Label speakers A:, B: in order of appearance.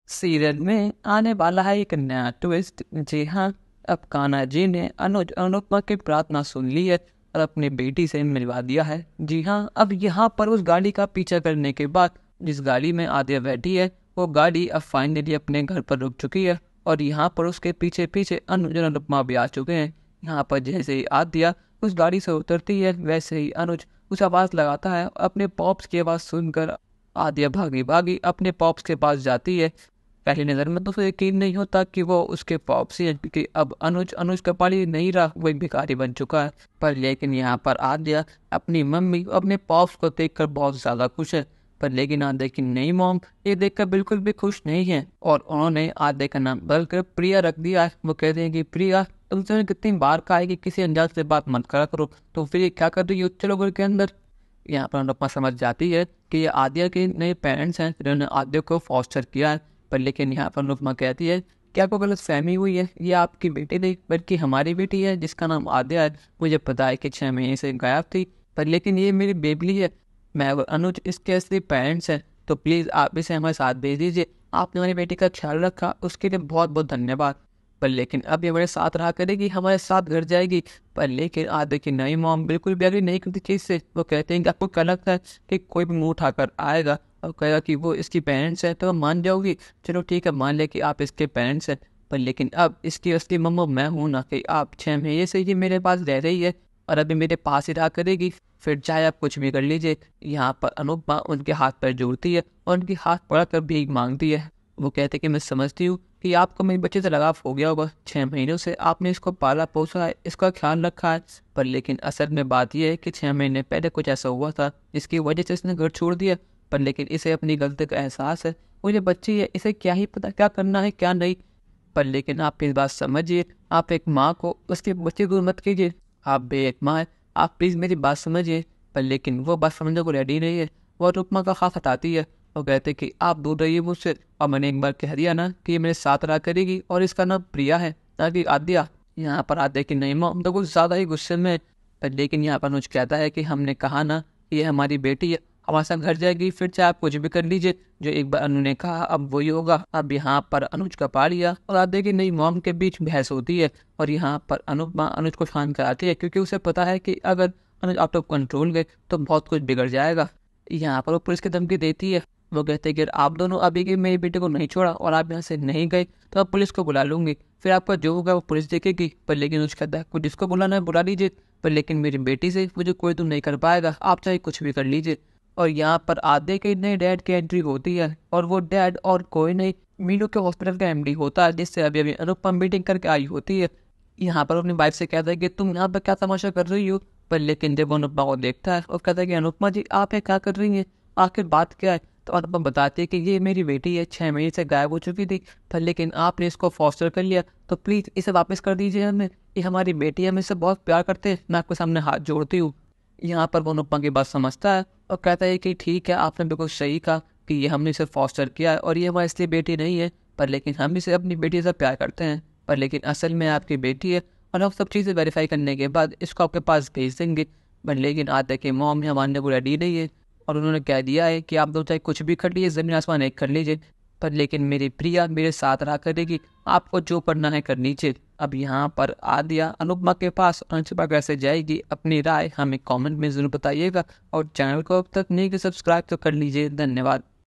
A: Serial में आने वाला है एक नया ट्विस्ट। जी हाँ, अब कान्हा जी ने अनुज अनुपमा की प्रार्थना सुन ली है और अपनी बेटी से मिलवा दिया है। जी हाँ, अब यहाँ पर उस गाड़ी का पीछा करने के बाद जिस गाड़ी में आद्या बैठी है वो गाड़ी अब फाइनली अपने घर पर रुक चुकी है और यहाँ पर उसके पीछे पीछे अनुज और अनुपमा भी आ चुके हैं। यहाँ पर जैसे ही आद्या उस गाड़ी से उतरती है वैसे ही अनुज उस आवाज़ लगाता है। अपने पॉप्स की आवाज़ सुनकर आद्या भागी भागी अपने पॉप्स के पास जाती है। पहली नज़र में तो उसे यकीन नहीं होता कि वो उसके पॉप्स ही हैं, क्योंकि अब अनुज अनुज कपाली नहीं रहा, वो एक भिखारी बन चुका है। पर लेकिन यहाँ पर आद्या अपनी मम्मी अपने पॉप्स को देखकर बहुत ज़्यादा खुश है। पर लेकिन आद्या की नई मॉम ये देखकर बिल्कुल भी खुश नहीं है और उन्होंने आद्या का नाम बदलकर प्रिया रख दिया है। वो कहते हैं कि प्रिया, तुमसे कितनी बार कहा है कि किसी अनजान से बात मत करा करो, तो फिर ये क्या कर रही हो, चलो घर के अंदर। यहाँ पर अनुपमा समझ जाती है कि ये आद्या के नए पेरेंट्स हैं जिन्होंने आद्या को फॉस्टर किया है। पर लेकिन यहाँ पर अनुपमा कहती है कि आपको गलत फहमी हुई है, ये आपकी बेटी नहीं बल्कि हमारी बेटी है जिसका नाम आद्या है। मुझे पता है कि 6 महीने से गायब थी, पर लेकिन ये मेरी बेबली है। मैं और अनुज इसके असली पेरेंट्स हैं, तो प्लीज़ आप इसे हमारे साथ भेज दीजिए। आपने हमारी बेटी का ख्याल रखा, उसके लिए बहुत बहुत धन्यवाद। पर लेकिन अब ये हमारे साथ रहा करेगी, हमारे साथ घर जाएगी। पर लेकिन आद्या की नई मॉम बिल्कुल भी अग्री नहीं करती चीज़ से। वो कहते हैं कि आपको क्या लगता है कि कोई भी मुंह उठाकर आएगा और कहेगा कि वो इसकी पेरेंट्स है तो मान जाओगी। चलो ठीक है, मान ले कि आप इसके पेरेंट्स हैं, पर लेकिन अब इसकी असली मम्मा मैं हूँ ना, कि आप 6 महीने से ये मेरे पास रह रही है और अभी मेरे पास ही रहा करेगी। फिर चाहे आप कुछ भी कर लीजिए। यहाँ पर अनुपमा उनके हाथ पर जोड़ती है और उनके हाथ पकड़कर भीख मांगती है। वो कहते हैं कि मैं समझती हूँ कि आपको मेरे बच्चे से लगाव हो गया होगा, 6 महीनों से आपने इसको पाला पोसा है, इसका ख्याल रखा है। पर लेकिन असल में बात यह है कि 6 महीने पहले कुछ ऐसा हुआ था जिसकी वजह से इसने घर छोड़ दिया। पर लेकिन इसे अपनी गलती का एहसास है। वो ये बच्ची है, इसे क्या ही पता क्या करना है क्या नहीं। पर लेकिन आप इस बात समझिए, आप एक माँ को उसके बच्चे को मत कीजिए। आप भी एक माँ है, आप प्लीज़ मेरी बात समझिए। पर लेकिन वो बात समझने को रेडी नहीं है। वो रुकमा का हाथ हटाती है और कहते कि आप दूर रहिए मुझसे, और मैंने एक बार कह दिया ना कि ये मेरे साथ रहा करेगी और इसका नाम प्रिया है ना कि आद्या। यहाँ पर आद्या की नहीं माँ तो कुछ ज़्यादा ही गुस्से में है। पर लेकिन यहाँ पर अनुज कहता है कि हमने कहा ना कि ये हमारी बेटी है, हमारे साथ घर जाएगी, फिर चाहे आप कुछ भी कर लीजिए। जो एक बार अनु ने कहा अब वही होगा। अब यहाँ पर अनुज का पालिया और आद्या की नई मॉम के बीच बहस होती है और यहाँ पर अनुपमा अनुज को शांत कराती है, क्योंकि उसे पता है कि अगर अनुज आउट ऑफ कंट्रोल गए तो बहुत कुछ बिगड़ जाएगा। यहाँ पर वो पुलिस की धमकी देती है। वो कहते हैं कि अगर आप दोनों अभी के मेरे बेटे को नहीं छोड़ा और आप यहाँ से नहीं गए तो आप पुलिस को बुला लूँगी, फिर आपका जो होगा वो पुलिस देखेगी। पर लेकिन उसका कहता है पुलिस को बुलाना है बुला लीजिए, पर लेकिन मेरी बेटी से मुझे कोई तो नहीं कर पाएगा, आप चाहे कुछ भी कर लीजिए। और यहाँ पर आधे के नए डैड की एंट्री होती है और वो डैड और कोई नहीं, मीनू के हॉस्पिटल का एमडी होता है, जिससे अभी अभी अनुपमा मीटिंग करके आई होती है। यहाँ पर अपनी वाइफ से कहता है कि तुम यहाँ पर क्या तमाशा कर रही हो। पर लेकिन जब अनुपमा को देखता है और कहता है कि अनुपमा जी आप ये क्या कर रही हैं, आखिर बात क्या है। तो अनुपमा बताती है कि ये मेरी बेटी है, 6 महीने से गायब हो चुकी थी, पर लेकिन आपने इसको फॉस्टर कर लिया, तो प्लीज़ इसे वापस कर दीजिए हमें। ये हमारी बेटी है, हम इससे बहुत प्यार करते हैं, मैं आपके सामने हाथ जोड़ती हूँ। यहाँ पर वो अनुपमा की बात समझता है और कहता है कि ठीक है, आपने बिल्कुल सही कहा कि ये हमने इसे फॉस्टर किया है और ये हमारी इसलिए बेटी नहीं है, पर लेकिन हम इसे अपनी बेटी से प्यार करते हैं। पर लेकिन असल में आपकी बेटी है और हम सब चीज़ें वेरीफाई करने के बाद इसको आपके पास भेज देंगे। पर लेकिन आते कि मॉम ने मानने को रेडी नहीं है और उन्होंने कह दिया है कि आप दो चाहे कुछ भी कर लीजिए, ज़मीन आसमान एक कर लीजिए, पर लेकिन मेरी प्रिया मेरे साथ रहा करेगी, आपको जो करना है कर लीजिए। अब यहाँ पर आद्या अनुपमा के पास अनुपमा कैसे जाएगी, अपनी राय हमें कमेंट में ज़रूर बताइएगा और चैनल को अब तक नहीं कि सब्सक्राइब तो कर लीजिए। धन्यवाद।